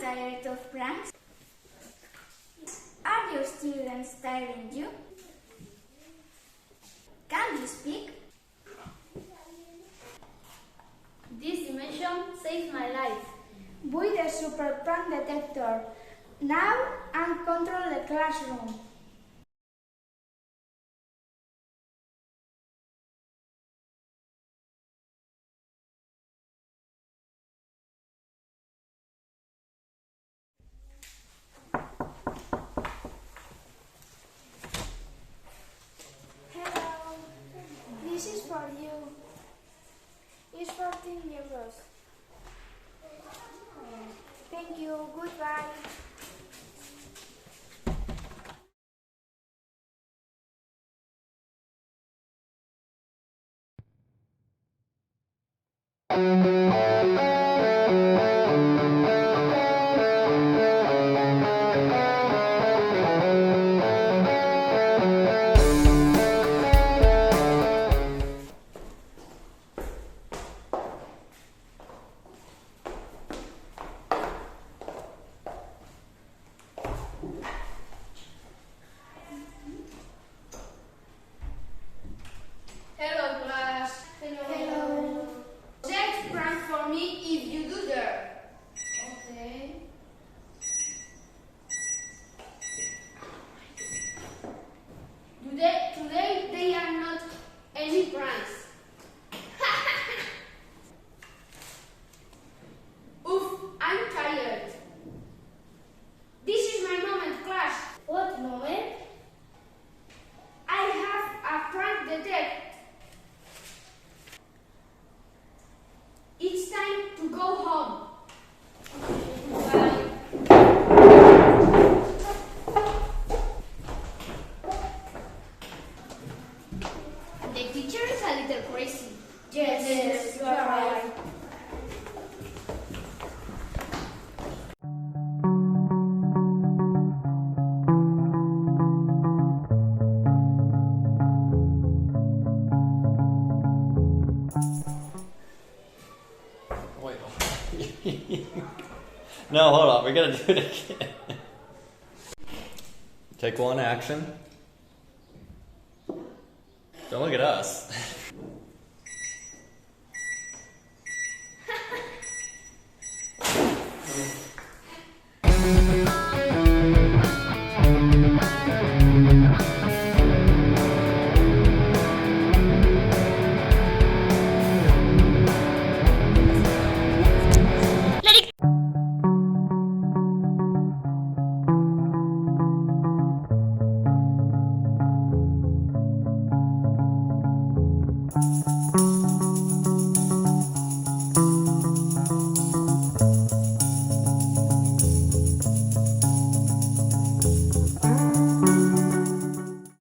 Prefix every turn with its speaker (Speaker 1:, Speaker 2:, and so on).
Speaker 1: tired of pranks? Are your students tiring you? Can you speak?
Speaker 2: This dimension saved my life.
Speaker 1: Buy the super prank detector now and control the classroom.
Speaker 3: Hello, this is for you. It's 14 euros. Thank you, goodbye.
Speaker 2: Hello, class.
Speaker 3: Hello.
Speaker 2: Just prank for me if you do that. Okay. Today they are not any pranks. Oof, I'm tired. This is my moment, class.
Speaker 3: What moment?
Speaker 2: I have a prank detect. It's time to go home. Bye. The teacher is a little crazy.
Speaker 3: Yes, you are right.
Speaker 4: Wait. No, hold on. We gotta do it again. Take one, action. Don't look at us.